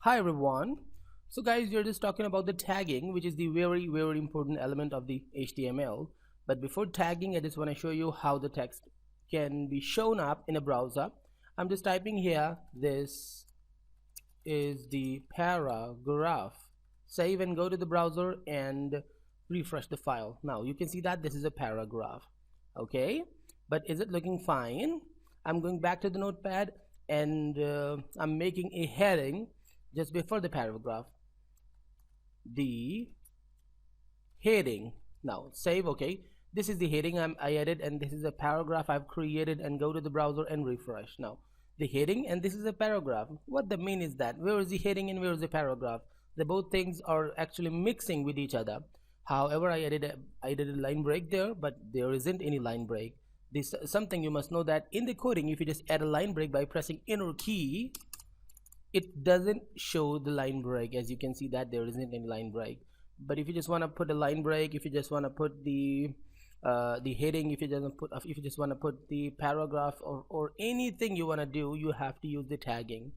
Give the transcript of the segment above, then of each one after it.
Hi everyone. So guys, we're just talking about the tagging, which is the very important element of the HTML. But before tagging, I just want to show you how the text can be shown up in a browser. I'm just typing here, this is the paragraph. Save and go to the browser and refresh the file. Now you can see that this is a paragraph. Okay, but is it looking fine? I'm going back to the notepad and I'm making a heading just before the paragraph, the heading. Now save. Okay, this is the heading I added, and this is a paragraph I've created, and go to the browser and refresh. Now the heading, and this is a paragraph. What the mean is that where is the heading and where is the paragraph? The both things are actually mixing with each other. However, I did a line break there, but there isn't any line break. This something you must know, that in the coding, if you just add a line break by pressing enter key, it doesn't show the line break. As you can see that there isn't any line break. But if you just want to put a line break, if you just want to put the heading, if you just want to put the paragraph, or anything you want to do, you have to use the tagging.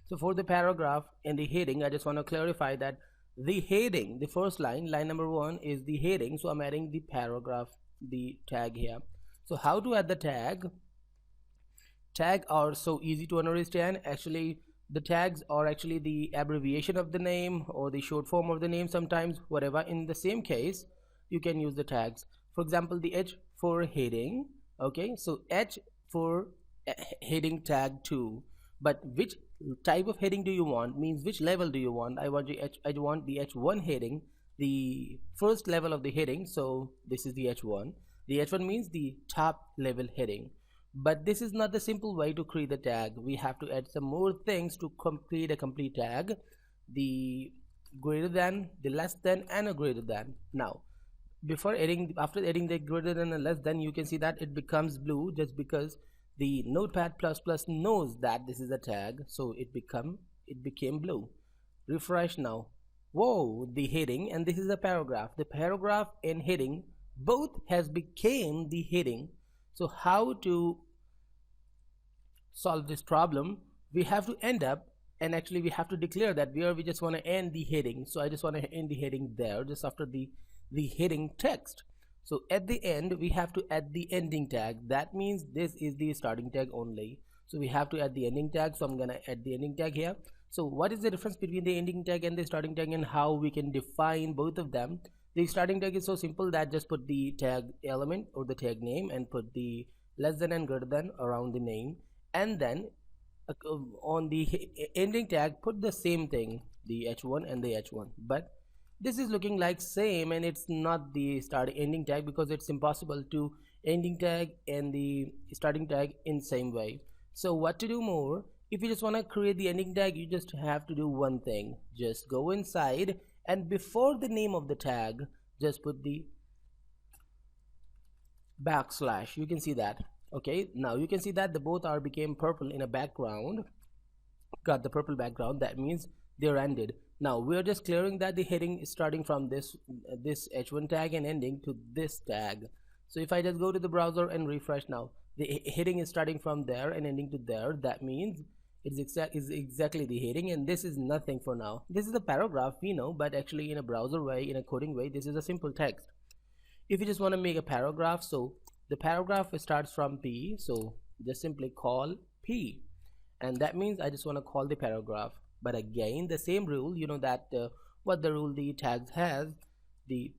So for the paragraph and the heading, I just want to clarify that the heading, the first line number 1 is the heading, so I'm adding the paragraph, the tag here. So how to add the tag are so easy to understand. Actually, the tags are actually the abbreviation of the name or the short form of the name, sometimes whatever. In the same case, you can use the tags. For example, the H for heading. Okay, so H for heading tag 2. But which type of heading do you want, means which level do you want? I want the H1 heading, the first level of the heading. So this is the H1. The H1 means the top level heading. But this is not the simple way to create the tag. We have to add some more things to create a complete tag: the greater than, the less than, and a greater than. Now after adding the greater than and less than, you can see that it becomes blue, just because the notepad plus knows that this is a tag, so it became blue. Refresh now. Whoa, the heading, and this is a paragraph. The paragraph and heading both has became the heading. So how to solve this problem? We have to end up, and actually we have to declare that where we just want to end the heading. So I just want to end the heading there, just after the heading text. So at the end, we have to add the ending tag. That means this is the starting tag only, so we have to add the ending tag. So I'm gonna add the ending tag here. So what is the difference between the ending tag and the starting tag, and how we can define both of them? The starting tag is so simple that just put the tag element or the tag name and put the less than and greater than around the name, and then on the ending tag put the same thing, the H1 and the H1. But this is looking like same, and it's not the ending tag, because it's impossible to ending tag and the starting tag in same way. So what to do more? If you just want to create the ending tag, you just have to do one thing. Just go inside, and before the name of the tag, just put the backslash. You can see that. Okay, now you can see that the both are became purple in a background, got the purple background. That means they're ended. Now we are just clearing that the heading is starting from this H1 tag and ending to this tag. So if I just go to the browser and refresh now, the heading is starting from there and ending to there. That means it's exactly the heading, and this is nothing for now. This is a paragraph, we know, but actually in a browser way, in a coding way, this is a simple text. If you just want to make a paragraph, so the paragraph starts from P, so just simply call P, and that means I just want to call the paragraph. But again, the same rule, you know that what the rule the tags has, the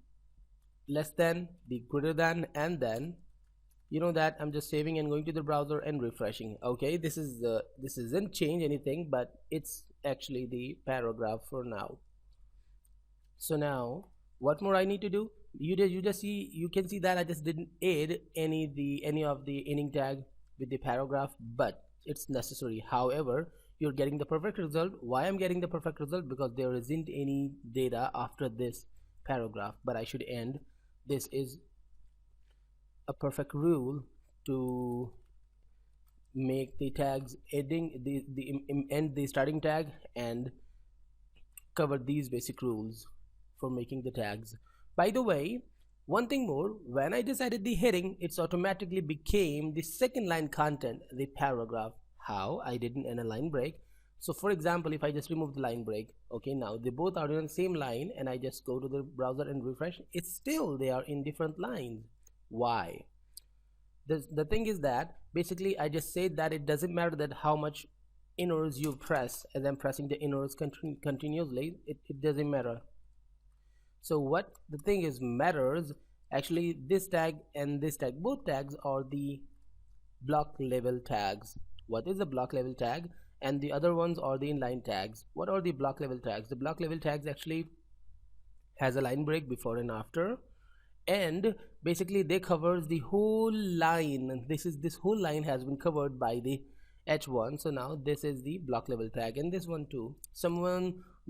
less than, the greater than, and then, you know that I'm just saving and going to the browser and refreshing. Okay, this isn't change anything, but it's actually the paragraph for now. So now what more I need to do? You can see that I just didn't add any of the ending tag with the paragraph, but it's necessary. However, you're getting the perfect result. Why I'm getting the perfect result? Because there isn't any data after this paragraph, but I should end. This is a perfect rule to make the tags ending end the starting tag, and cover these basic rules for making the tags. By the way, one thing more, when I decided the heading, it's automatically became the second line content, the paragraph. How? I didn't end a line break. So for example, if I just remove the line break, okay, now they both are in the same line and I just go to the browser and refresh, it's still they are in different lines. Why? The thing is that basically I just said that it doesn't matter that how much inners you press, as I'm pressing the inners continuously, it doesn't matter. So what the thing is matters, actually this tag and this tag, both tags are the block level tags. What is the block level tag? And the other ones are the inline tags. What are the block level tags? The block level tags actually has a line break before and after, and basically they covers the whole line. This whole line has been covered by the h1. So now this is the block level tag, and this one too.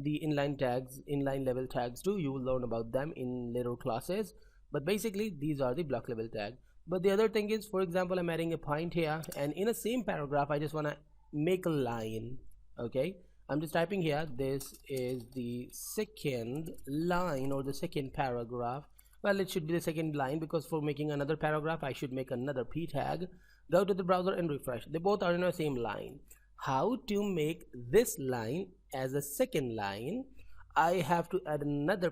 The inline tags, inline level tags too, you will learn about them in later classes, but basically these are the block level tag. But the other thing is, for example, I'm adding a point here, and in a same paragraph I just want to make a line. Okay, I'm just typing here, this is the second line or the second paragraph. Well, it should be the second line, because for making another paragraph I should make another p tag. Go to the browser and refresh. They both are in the same line. How to make this line as a second line? I have to add another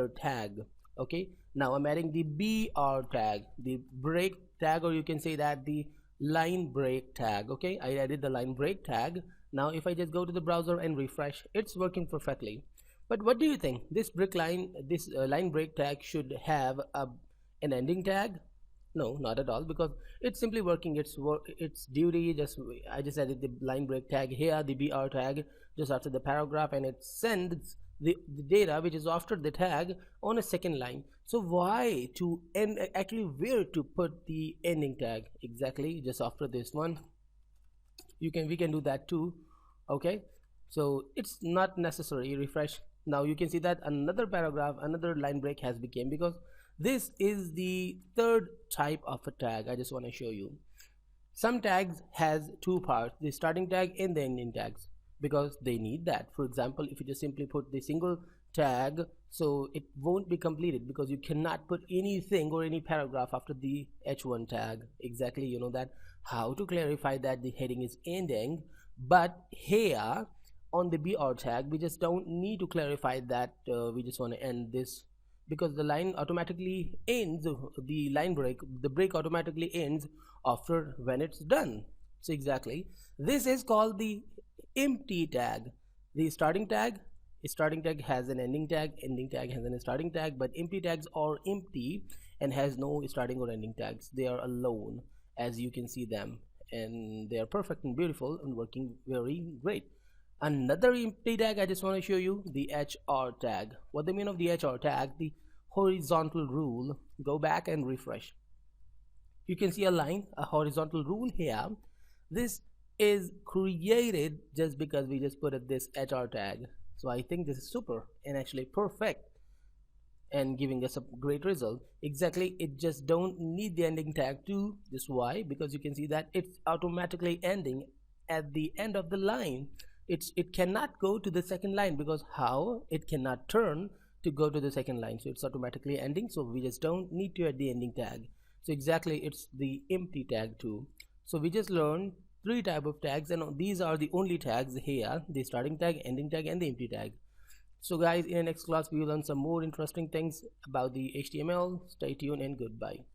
tag. Okay, now I'm adding the br tag, the break tag, or you can say that the line break tag. Okay, I added the line break tag. Now if I just go to the browser and refresh, it's working perfectly. But what do you think? This line break tag should have an ending tag? No, not at all, because it's simply working its duty. I just added the line break tag here, the br tag, just after the paragraph, and it sends the data which is after the tag on a second line. So why to end, actually where to put the ending tag? Exactly just after this one. We can do that too. Okay, so it's not necessary. Refresh. Now you can see that another paragraph, another line break has become, because this is the third type of a tag. I just want to show you. Some tags has two parts, the starting tag and the ending tags, because they need that. For example, if you just simply put the single tag, so it won't be completed, because you cannot put anything or any paragraph after the h1 tag. Exactly, you know that how to clarify that the heading is ending. But here on the br tag, we just don't need to clarify that. We just want to end this, because the line automatically ends, the break automatically ends after when it's done. So exactly, this is called the empty tag. The starting tag has an ending tag has a starting tag, but empty tags are empty and has no starting or ending tags. They are alone, as you can see them, and they are perfect and beautiful and working very great. Another empty tag I just want to show you, the hr tag. What the mean of the hr tag? The horizontal rule. Go back and refresh. You can see a line, a horizontal rule here. This is created just because we just put this hr tag. So I think this is super and actually perfect and giving us a great result. Exactly, it just don't need the ending tag too. This why? Because you can see that it's automatically ending at the end of the line. It cannot go to the second line, because how? It cannot turn to go to the second line, so it's automatically ending. So we just don't need to add the ending tag. So exactly, it's the empty tag too. So we just learned three type of tags, and these are the only tags here: the starting tag, ending tag, and the empty tag. So guys, in the next class we will learn some more interesting things about the HTML. Stay tuned and goodbye.